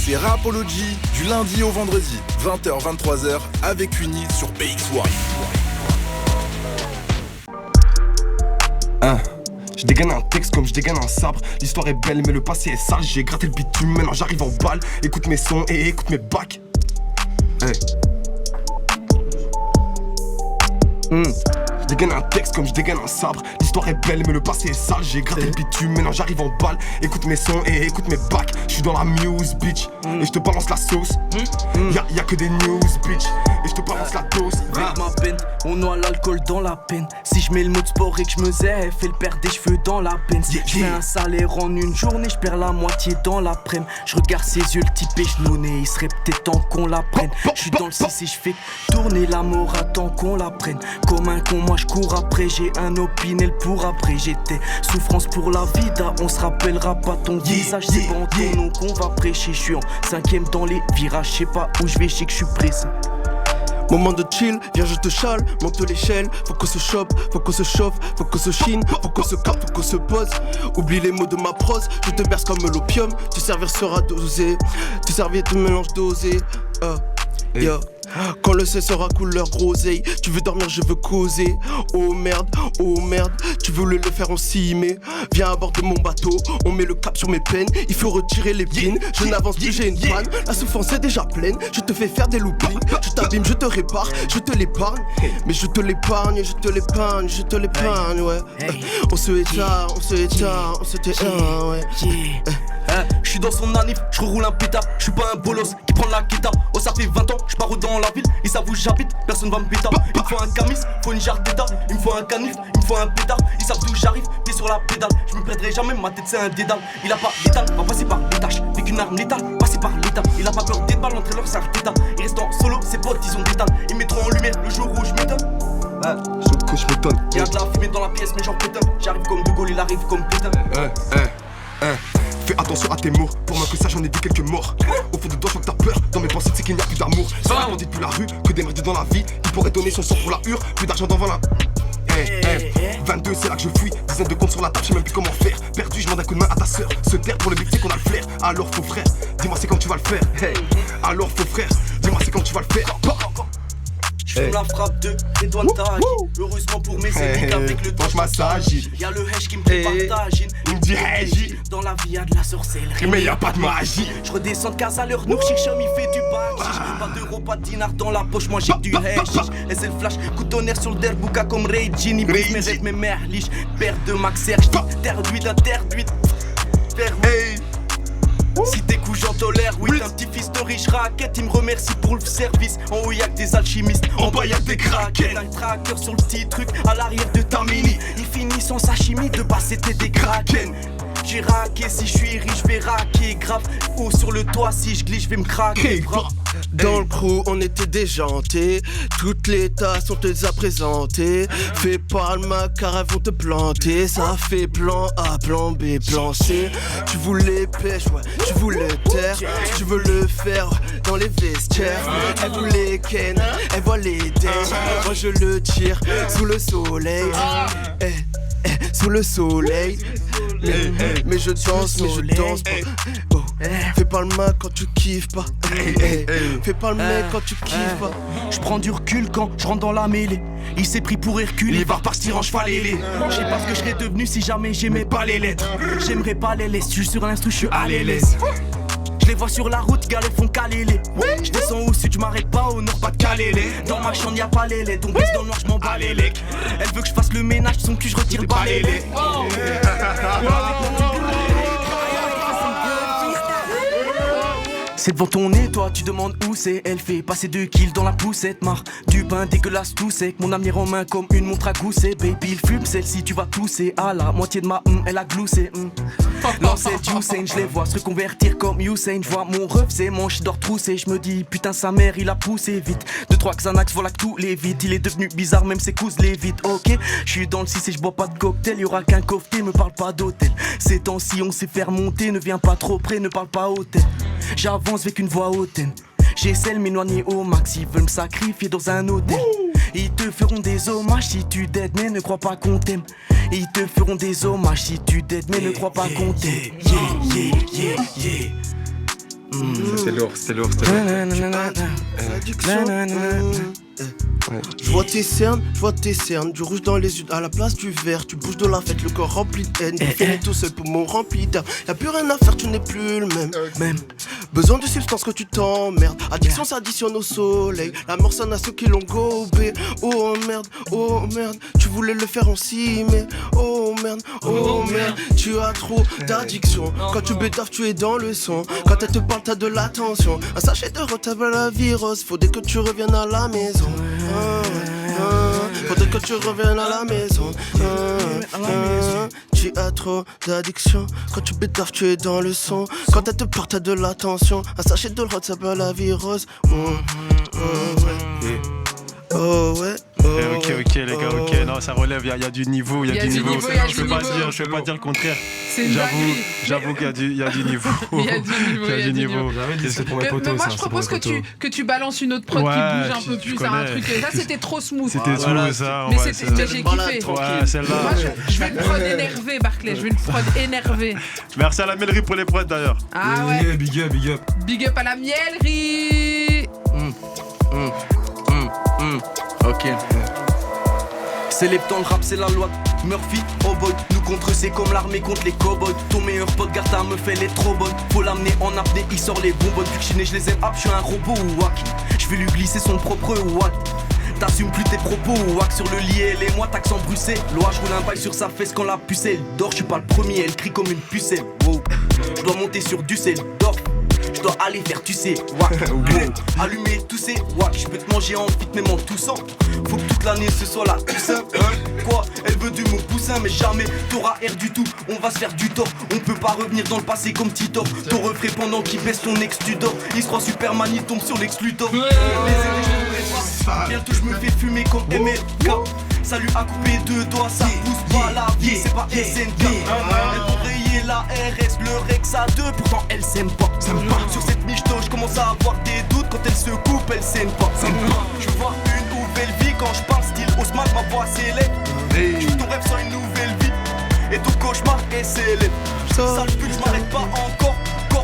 C'est Rapology du lundi au vendredi, 20h-23h avec Uni sur BX1. Je dégaine un texte comme je dégaine un sabre. L'histoire est belle mais le passé est sale. J'ai gratté le bitume, maintenant j'arrive en balle. Écoute mes sons et écoute mes bacs. Je dégaine un texte comme je dégaine un sabre. L'histoire est belle mais le passé est sale. J'ai gratté le bitume, maintenant j'arrive en balle. Écoute mes sons et écoute mes bacs. J'suis dans la muse bitch et je te balance la sauce. Y'a que des news bitch et je te balance la dose. Avec ma peine, on noie l'alcool dans la peine. Si je mets le mode sport et que je me zèle, fait le perdre des cheveux dans la peine. Je fais un salaire en une journée, je perds la moitié dans l'après-midi. Je regarde ses yeux, le type est genouné, il serait peut-être temps qu'on la prenne. Je suis dans le 6 et je fais tourner la mort, attends qu'on la prenne. Comme un con, moi je cours après, j'ai un opinel pour après. J'étais souffrance pour la vida, on se rappellera pas ton visage. C'est bon ton nom qu'on va prêcher. Je suis en 5ème dans les virages, je sais pas où je vais, je sais que je suis pressé. Moment de chill, viens je te chale, monte l'échelle, faut qu'on se chope, faut qu'on se chauffe, faut qu'on se chine, faut qu'on se capte, faut qu'on se pose. Oublie les mots de ma prose, je te berce comme l'opium, tu servir sera dosé, tu servir de mélange dosé. Yo. Quand le ciel sera couleur groseille, tu veux dormir, je veux causer. Oh merde, tu voulais le faire, on s'y met. Viens à bord de mon bateau, on met le cap sur mes peines. Il faut retirer les pines, je n'avance plus, j'ai une panne. La souffrance est déjà pleine, je te fais faire des loopings. Je t'abîme, je te répare, je te l'épargne. Mais je te l'épargne, je te l'épargne, je te l'épargne, ouais. On se éteint, on se éteint, on se éteint, ouais. Je suis dans son anif, je roule un pétard. Je suis pas un bolos qui prend la guitare. Oh ça fait 20 ans, je pars dans la ville. Ils savent où j'habite, personne va me pétard. Il me faut un camis, faut une jarre d'état. Il me faut un canif, il me faut un pétard. Ils savent d'où j'arrive, pied sur la pédale. Je me prêterai jamais, ma tête c'est un dédale. Il a pas d'étal, va passer par les tâches. Avec une arme létale, passer par l'état. Il a pas peur des balles entre leurs sales d'état. Il reste en solo, ses potes ils ont des dalles. Ils mettront en lumière le jour où je m'étonne. Je m'étonne. Y'a de la fumée dans la pièce mais j'en pétain. J'arrive comme De Gaulle, il arrive comme Pétain. Fais attention à tes mots, pour moi que ça j'en ai vu quelques morts. Au fond de toi je sens que t'as peur, dans mes pensées c'est qu'il n'y a plus d'amour. Ça m'a dit depuis la rue, que des merdés dans la vie. Il pourrait donner son sang pour la hure, plus d'argent dans la... 22 c'est là que je fuis, dizaines de comptes sur la table, je sais même plus comment faire. Perdu, je demande un coup de main à ta sœur. Se taire pour le but c'est qu'on a le flair. Alors faux frère, dis-moi c'est quand tu vas le faire. Alors faux frère, dis-moi c'est quand tu vas le faire. J'fume la frappe de Edouard Taghi. Heureusement pour mes ennemis qu'avec le temps je massage. Y'a le Hesh qui me partage. Il me dit hey. Dans la vie y'a de la sorcellerie mais y'a pas de magie. Je redescends de casa à l'heure, nous Chicham il fait du bachiche. Pas d'euros, pas de dinars dans la poche, moi j'ai que du hashish. Laissez le flash, coup tonnerre sur le derbouka comme Ray Jean. Il brise mes rêves, mes merliches. Père de Max Serge, interdite. Si tes coups j'en tolère, oui, un petit fils de riche raquette. Il me remercie pour le service. En haut y'a que des alchimistes, en bas y'a des craquettes. Un tracker sur le petit truc, à l'arrière de ta mini. Il finit sans sashimi, de base c'était des kraken. J'ai raqué, si je suis riche, je vais raquer grave. Haut sur le toit, si je glisse, je vais me craquer grave. Dans le crew, on était déjantés. Toutes les tasses, on te les a présentées. Fais pas le mac car elles vont te planter. Ça fait plan A, plan B, plan C. Tu voulais pêche, ouais, tu voulais terre. Tu veux le faire dans les vestiaires. Elle voulait ken, elle voit les dents. Moi je le tire sous le soleil. Sous le soleil. Mais je danse, pas. Fais pas le mec quand tu kiffes pas. Fais pas le mec quand tu kiffes pas. Je prends du recul quand je rentre dans la mêlée. Il s'est pris pour Hercule, il va repartir en cheval ailé. Je sais pas ce que je serais devenu si jamais j'aimais pas les lettres. J'aimerais pas les laisser, je suis sur l'instru, je suis à l'aise. Je les vois sur la route, gars, les font caler les. Je descends au sud, je m'arrête pas au nord, pas de caler. Dans ma chambre y'a pas les laits, ton baisse dans le noir, je m'en bats les lecs. Elle veut que je fasse le ménage, son cul, je retire pas les laits. C'est devant ton nez, toi, tu demandes où c'est. Elle fait passer 2 kills dans la poussette. Marre du pain dégueulasse tout sec. Mon avenir en main comme une montre à gousset. Baby, il fume, celle-ci, tu vas tousser. À la moitié de ma elle a gloussé. L'ancêtre Usain, je les vois se reconvertir comme Usain. Je vois mon ref, c'est mon dors troussé. Je me dis, putain, sa mère, il a poussé vite. 2-3 Xanax, voilà que tous les vides. Il est devenu bizarre, même ses cousses les vides. Ok, je suis dans le 6 et je bois pas de cocktail. Y'aura qu'un coffret, me parle pas d'hôtel. Ces temps-ci, on sait faire monter. Ne viens pas trop près, ne parle pas hôtel. J'avance avec une voix hautaine. J'essaie de m'éloigner au max. Ils veulent me sacrifier dans un hôtel. Ils te feront des hommages si tu t'aides, mais ne crois pas qu'on t'aime. Ils te feront des hommages si tu t'aides, mais ne crois pas qu'on t'aime. C'est lourd. Je vois tes cernes, du rouge dans les yeux à la place du vert. Tu bouges de la fête, le corps rempli de haine. Tu finis tout seul, poumon rempli d'air. Y'a plus rien à faire, tu n'es plus le même. Besoin de substance que tu t'emmerdes. Addiction s'additionne au soleil. La mort sonne à ceux qui l'ont gobé. Oh merde, tu voulais le faire en si mais oh merde, tu as trop d'addiction. Quand tu bétaves, tu es dans le son. Quand elle te parle, t'as de l'attention. Un sachet de retable à la virus. Faudrait que tu reviennes à la maison. Faudrait que tu reviennes à la maison. Tu as trop d'addiction. Quand tu bétaves, tu es dans le son. Quand elle te parle, t'as de l'attention. Un sachet de retable à la virus. Oh ouais. Ok les gars, ok, non ça relève, y a du niveau, y a du niveau. Je peux pas dire le contraire. J'avoue qu'il y a du niveau. Il y a du niveau. J'avais dit c'est pour mes potos. Mais moi je propose que tu balances une autre prod qui bouge un peu plus, un truc. Ça c'était trop smooth. C'était smooth ça. Mais j'ai kiffé. Ouais, celle-là. Moi je veux une prod énervée, Barclay, je veux une prod énervée. Merci à la Mielerie pour les prods d'ailleurs. Ah ouais. Big up. Big up à la Mielerie. Ok. Célèbre dans le rap, c'est la loi de Murphy, oh boy. Nous contre eux, c'est comme l'armée contre les cowboys. Ton meilleur pote, Garta me fait les trop bonnes. Faut l'amener en apnée, il sort les bonbonnes. Vu que je les aime, je suis un robot ou wack. Je vais lui glisser son propre wack. T'assumes plus tes propos, wack sur le lit, elle et moi, t'accent bruxé. Loi, je roule un bail sur sa fesse quand la pucelle dort. Je suis pas le premier, elle crie comme une pucelle. Wow. Je dois monter sur du sel, dors. Je dois aller faire, tu sais, wack. Allumer tous ces wack. Je peux te manger en fit, même en toussant. Faut que toute l'année ce soit la Toussaint. Quoi? Elle veut du mot poussin, mais jamais t'auras air du tout. On va se faire du tort. On peut pas revenir dans le passé comme Titor. Ton refrain pendant qu'il baisse ton ex, tu dors. Il se croit Superman, il tombe sur Lex Luthor. Bientôt je me fais fumer comme MLK. Salut à couper deux doigts, ça pousse pas la vie, c'est pas SNK. Elle pour rayer la RS, le Rex à deux, pourtant elle s'aime pas. Sur cette michto, je commence à avoir des doutes. Quand elle se coupe, elle s'aime pas. Je veux voir une nouvelle vie quand je parle style Haussmann, ma voix s'élève. Je veux ton rêve sans une nouvelle vie. Et ton cauchemar est célèbre. Sale pute, je m'arrête pas encore.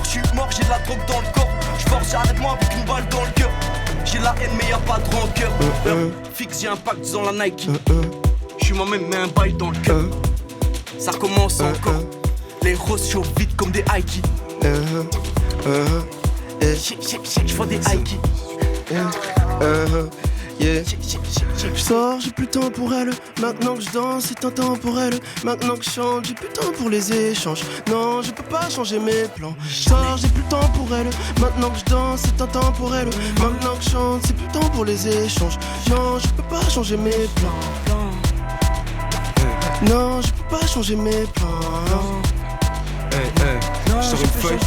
Je suis mort, j'ai de la drogue dans le corps. Je force, j'arrête-moi avec une balle dans le cœur. J'ai la haine mais y'a pas de rancœur. Fixe, j'ai un pacte dans la Nike. J'suis moi-même mais un bail dans le cœur. Ça recommence encore. Les roses chauffent vite comme des Haïkis. J'vois des Haïkis. J'sors, j'ai plus le temps pour elle. Maintenant que je danse, c'est intemporel. Maintenant que je chante, j'ai plus le temps pour les échanges. Non, je peux pas changer mes plans. J'sors, j'ai plus le temps pour elle. Maintenant que je danse, c'est intemporel. Maintenant que je chante, c'est plus le temps pour les échanges. Non, je peux pas changer mes plans. Non, je peux pas changer mes plans. J'sors une feuille.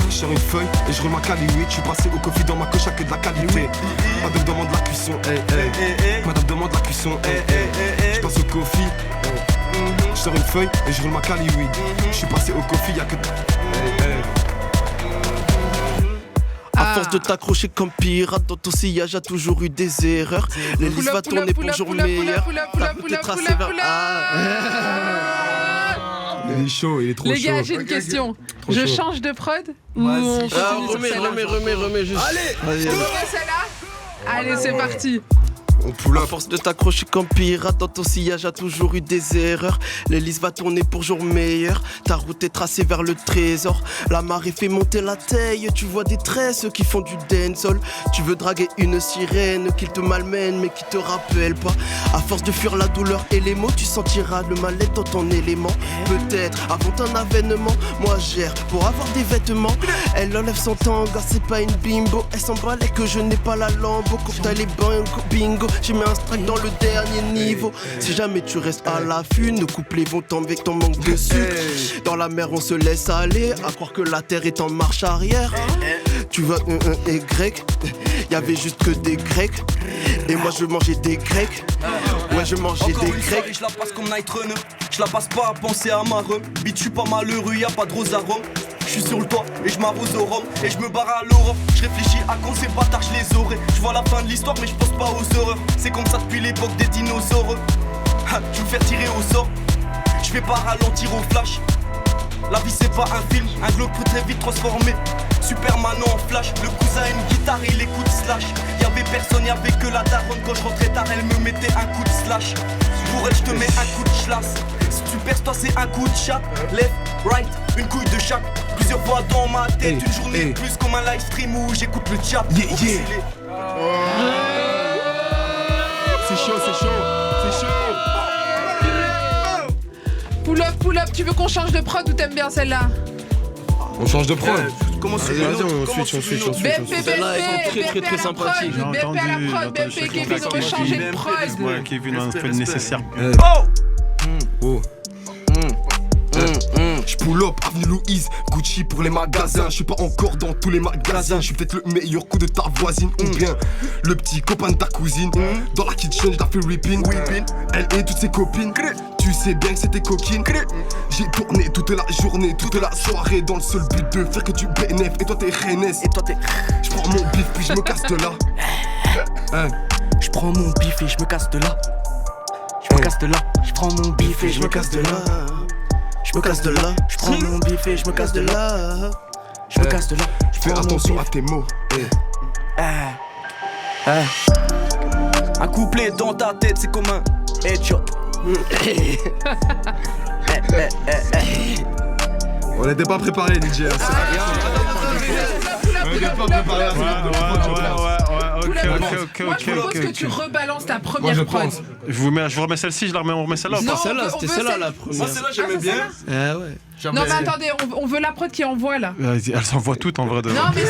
Je sors une feuille et je roule ma Cali 8. Je suis passé au coffee dans ma coche, que de la qualité. Madame demande la cuisson, Madame demande la cuisson, Je passe au coffee. Je sors une feuille et je roule ma Cali 8. Je suis passé au coffee, y'a que À force de t'accrocher comme pirate, dans ton sillage a toujours eu des erreurs. Les listes va tourner pour jour meilleur. T'as pu te tracer vers... Il est chaud, il est trop chaud. Les gars, j'ai une question. Je change de prod ou on remets juste. Allez, celle-là. Allez, c'est parti. À force de t'accrocher comme pirate, dans ton sillage a toujours eu des erreurs. L'hélice va tourner pour jour meilleur. Ta route est tracée vers le trésor. La marée fait monter la taille. Tu vois des tresses qui font du dancehall. Tu veux draguer une sirène qui te malmène mais qui te rappelle pas. À force de fuir la douleur et les mots, tu sentiras le mal-être dans ton élément. Peut-être avant ton avènement, moi gère pour avoir des vêtements. Elle enlève son tanga, c'est pas une bimbo. Elle s'emballait que je n'ai pas la lambeau. Quand t'as les bingo, j'ai mis un strike dans le dernier niveau. Si jamais tu restes à l'affût, nos couplets vont tomber avec ton manque de sucre. Dans la mer on se laisse aller, à croire que la terre est en marche arrière. Tu vois et grec, y'avait juste que des grecs. Et moi je mangeais des grecs. Ouais je mangeais des grecs. Je la passe comme Night Runner. Je la passe pas à penser à ma rhum. Bitch je suis pas malheureux, y'a pas de rose arôme. Je suis sur le toit et je m'arrose au rhum. Et je me barre à l'aurore. Je réfléchis à quand ces bâtards je les aurais. Je vois la fin de l'histoire mais je pense pas aux horreurs. C'est comme ça depuis l'époque des dinosaures. Tu me faire tirer au sort. Je vais pas ralentir au flash. La vie c'est pas un film, un globe peut très vite transformer. Superman en flash, le cousin a une guitare et il écoute Slash. Y'avait personne, y'avait que la daronne. Quand je rentrais tard, elle me mettait un coup de slash. Pour elle, je te mets un coup de chlasse. Si tu perces, toi c'est un coup de chat. Left, right, une couille de chaque. Plusieurs fois dans ma tête, une journée de plus comme un live stream où j'écoute le chat. C'est chaud, c'est chaud, c'est chaud. Pull up, tu veux qu'on change de prod ou t'aimes bien celle-là? On change de prod. Comment c'est on switch. Celle-là, ils sont très sympathiques. BP à la prod, BP, Kevin, on veut changer de prod. Ouais, Kevin, on fait le nécessaire. J'pull up, avenue Louise, Gucci pour les magasins. J'suis pas encore dans tous les magasins. J'suis peut-être le meilleur coup de ta voisine ou bien le petit copain de ta cousine. Dans la kitchen, j't'a fait whipping. Elle et toutes ses copines. Tu sais bien que c'était coquine. J'ai tourné toute la journée, toute la soirée dans le seul but de faire que tu bénéf. Et toi t'es reines. J'prends mon bif puis j'me casse de là. J'prends mon bif et j'me casse de là. J'prends mon bif et j'me casse de là. Je me casse de là, je prends mon bif et je me casse de là. Fais attention à tes mots. Un couplet dans ta tête, c'est comme un headshot. On n'était pas préparés, DJ. On n'était pas préparés à Ok. Moi je propose que tu rebalances ta première prod. Je vous remets celle-ci, on remet celle-là ou pas? C'était celle-là la première. Moi celle-là j'aimais bien. Ouais. Non mais attendez, on veut la prod qui envoie là. Elle s'envoie toutes en vrai de. Non mais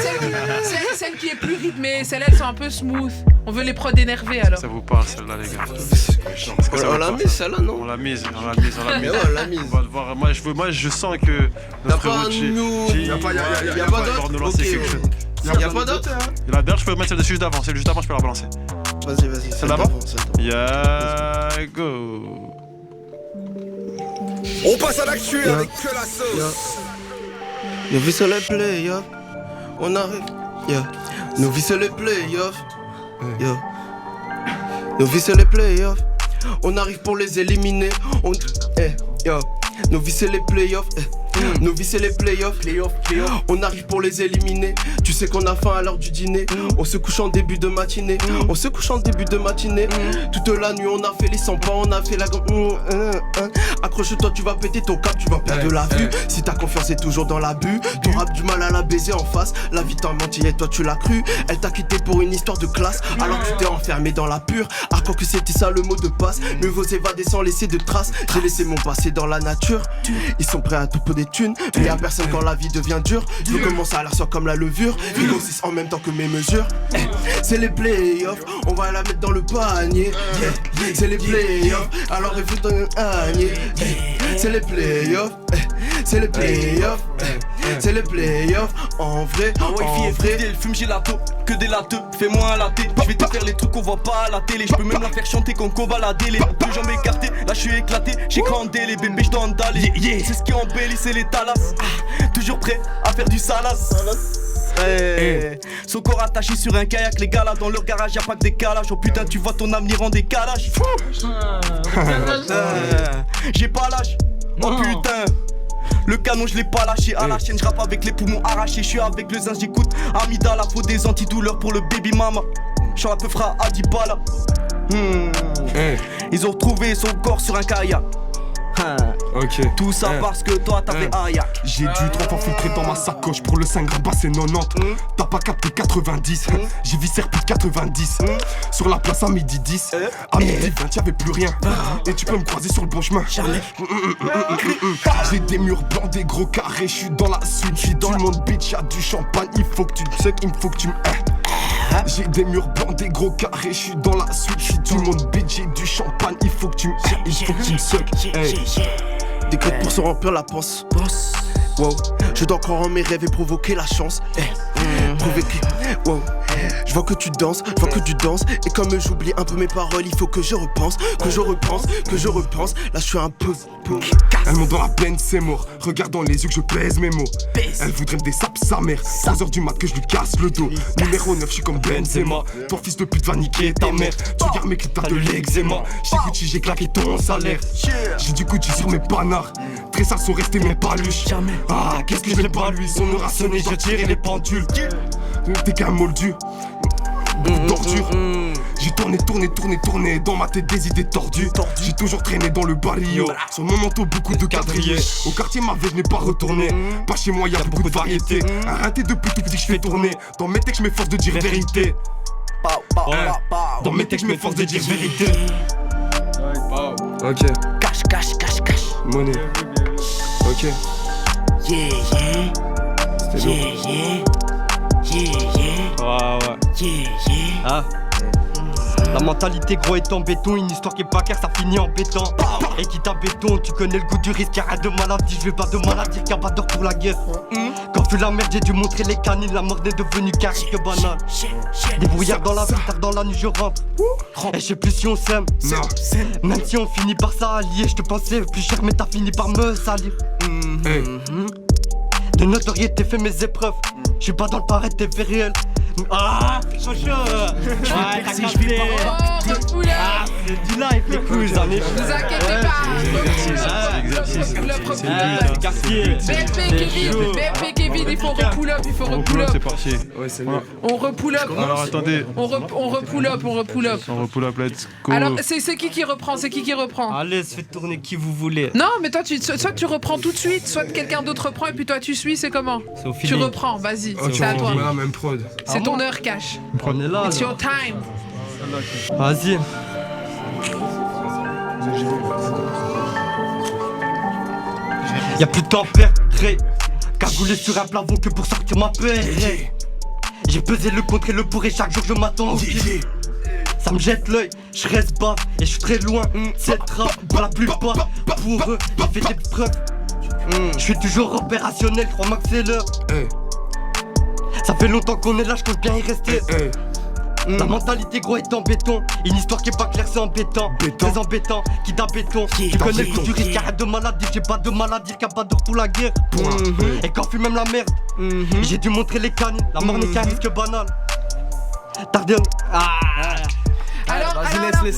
celle qui est plus rythmée, celles-là elles sont un peu smooth. On veut les prods énervés alors. Ça vous parle celle-là les gars? On l'a mise celle-là non? On l'a mise. On l'a mise. On va le voir. Moi je sens que notre frérot Y'a pas d'autre. Y'a pas d'autre hein? La dernière je peux mettre celle de juste d'avant, celle juste avant je peux la relancer. Vas-y. Celle d'avant? Yeah, go. On passe à l'actu avec que la sauce. Nous vissons les playoffs. On arrive. Nous vissons les playoffs. Nous vissons les playoffs. On arrive pour les éliminer. Nous vissons les playoffs. Nous visser les playoffs. On arrive pour les éliminer. Tu sais qu'on a faim à l'heure du dîner. On se couche en début de matinée. Toute la nuit on a fait les 100 pas. On a fait la accroche-toi, tu vas péter ton cap. Tu vas perdre de la vue. Si ta confiance est toujours dans l'abus, t'auras du mal à la baiser en face. La vie t'a menti et toi tu l'as cru. Elle t'a quitté pour une histoire de classe. Alors tu t'es enfermé dans la pure. Ah quand que c'était ça le mot de passe. Mieux vaut s'évader sans laisser de traces. J'ai laissé mon passé dans la nature. Ils sont prêts à tout pour des thunes. Mais y'a personne quand la vie devient dure. Je veux que mon salaire soit comme la levure. Ils grossissent en même temps que mes mesures. C'est les playoffs, on va la mettre dans le panier. C'est les playoffs, alors il faut dans un panier. C'est les playoffs, c'est les playoffs. C'est les playoffs, en vrai, en vrai. Le fume gelato, que des lateux, fais-moi un latte. Je vais te faire les trucs qu'on voit pas à la télé. Je peux même la faire chanter quand on va la délai. Deux jambes écartées, là je suis éclaté. J'ai grandé les bébés, je dois en d'aller. C'est ce qui embellit, c'est les talas. Toujours prêt à faire du salas. Son corps attaché sur un kayak, les gars là dans leur garage y'a pas que des calages. Oh putain tu vois ton avenir en décalage. J'ai pas l'âge, oh putain. Le canon je l'ai pas lâché, à la chaîne je rappe avec les poumons arrachés. Je suis avec le zinc, j'écoute Amida, la faute des antidouleurs pour le baby mama. J'suis un peu frère Adibala. Ils ont retrouvé son corps sur un kayak. Tout ça parce que toi t'as fait Ayak. J'ai dû 3 fois filtrer dans ma sacoche. Pour le 5 grammes c'est 90. T'as pas capté 90. J'ai vissé plus de 90. Sur la place à midi 10. À midi 20 y'avait plus rien. Et tu peux me croiser sur le bon chemin. J'ai des murs blancs, des gros carrés. J'suis dans la suite, j'suis dans le monde bitch. Y'a du champagne, il faut que tu me suck, il me faut que tu me J'ai des murs blancs, des gros carrés. J'suis dans la suite, j'suis tout le monde bitch. J'ai du champagne, il faut que tu me suck. Des clés pour se remplir la panse. Wow. Je dois croire en mes rêves et provoquer la chance. Provoquer. Wow. Je vois que tu danses, je vois que tu danses. Et comme j'oublie un peu mes paroles, il faut que je repense, que je repense, que je repense. Là je suis un peu Elle monte dans la peine, c'est mort. Regarde dans les yeux que je pèse mes mots. Elle voudrait me dessaper sa mère. 3h du mat que je lui casse le dos. Numéro 9, je suis comme Benzema. Ton fils de pute va niquer ta mère. Tu regardes mes clips, t'as de l'eczéma. Chez Gucci, j'ai claqué ton salaire. J'ai du Gucci sur mes panards. Très sales sont restés mes paluches. Ah, qu'est-ce que je l'ai pas lui. Son heure a sonné, j'ai tiré les pendules. T'es qu'un moldu. D'ordure. J'ai tourné dans ma tête des idées tordues. J'ai toujours traîné dans le barrio. Sur mon manteau beaucoup de quadrillés. Au quartier ma vie je n'ai pas retourné. Pas chez moi y'a beaucoup de variété. Un rinté de pute tout petit que je fais tourner. Dans mes textes je m'efforce de dire vérité. Dans mes textes je m'efforce de dire vérité. Ok. Cash. Monnaie. Ok. Yeah. Ah. La mentalité gros est en béton, une histoire qui est pas claire, ça finit en béton. Et quitte à béton, tu connais le goût du risque, y'a rien de maladie, je vais pas de maladie, qu'il y a pas d'or pour la guerre. Quand fut la merde, j'ai dû montrer les canines, la mort est devenue carré que banale. Des brouillards dans la vie, tard dans la nuit je rentre. Et je sais plus si on s'aime, même si on finit par s'allier, je te pensais plus cher mais t'as fini par me salir. De notoriété fait mes épreuves, je suis pas dans le paraître, t'es fait réel. Ah, c'est chaud. Ouais, t'as capté. Ah, c'est du live les couilles, amis. Vous inquiétez pas. L'exercice. C'est quartier. BFP Kevin, il faut repull up, C'est parti. Ouais, c'est Voilà. On repull up. Alors attendez. On repull up. On repull up, let's go. Alors, c'est qui reprend? Allez, se fait tourner qui vous voulez. Non, mais toi, soit tu reprends tout de suite, soit quelqu'un d'autre reprend et puis toi tu suis, c'est comment? C'est au Tu feeling. reprends, vas-y, Ok, c'est à toi. on met la même prod. C'est ton heure, Cash. On est là. It's your time. Vas-y. Y'a plus de temps à perdre. Cagoulé sur un plafond que pour sortir ma paix. J'ai pesé le contre et le pour et chaque jour je m'attends au pire. Ça me jette l'œil, je reste bas et je suis très loin. Cette rap pour la plupart, pour eux, j'ai fait des preuves. Je suis toujours opérationnel, crois-moi que c'est l'heure. Ça fait longtemps qu'on est là, je compte bien y rester. Ta mentalité gros est en béton. Une histoire qui est pas claire, c'est embêtant. Très embêtant, qui d'un béton. Tu connais le coup du risque, arrête de maladie. J'ai pas de maladie, qu'il y a pas d'or pour la guerre. Et quand fuit même la merde, j'ai dû montrer les canines. La mort n'est qu'un risque banal. Tardé. Alors,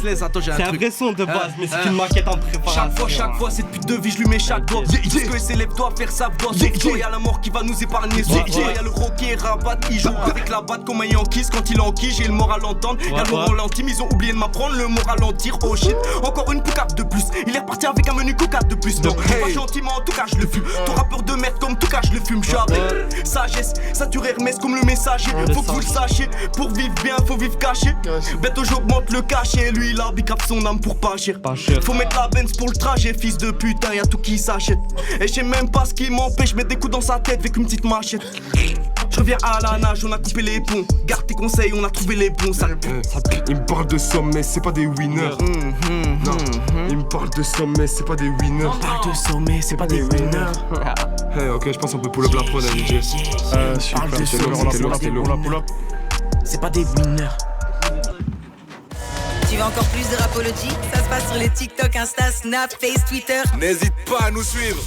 Laisse, attends, j'ai un C'est un truc. vrai son de base, mais c'est une maquette en préparation. Chaque fois, cette pute de vie, je lui mets chaque doigt. Parce que ses lèvres doivent faire sa voix. Sauf toi, y'a la mort qui va nous épargner. Sauf toi, y'a le rocker rabat. Il joue avec la batte comme un Yankees. Quand il enquille, j'ai le moral à l'entendre. Y'a le ralenti, mais ils ont oublié de m'apprendre le mot ralentir. Oh shit, encore une poucave de plus. Il est reparti avec un menu coca de plus. Non, pas gentiment, en tout cas, je le fume. Ton rappeur de merde, comme tout cas, je le fume. Je suis avec sagesse, saturé Hermès comme le messager. Faut que vous le sachiez. Pour vivre bien, faut vivre caché. Bête, j'augmente le cachet. Lui, il a bicap son âme pour pas cher. Faut mettre la Benz pour le trajet, fils de putain, y'a tout qui s'achète. Et je sais même pas ce qui m'empêche, mettre des coups dans sa tête avec une petite machette. Je reviens à la nage, on a coupé les ponts. Garde tes conseils, on a trouvé les bons. Il me parle de somme, mais c'est pas des winners. Non, il me parle de somme, mais c'est pas des winners. Parle de sommet, c'est pas des winners. Hey, ok, je pense qu'on peut pull up la prod à DJ. Super, pull up. C'est pas des winners. Tu veux encore plus de Rapology? Ça se passe sur les TikTok, Insta, Snap, Face, Twitter. N'hésite pas à nous suivre.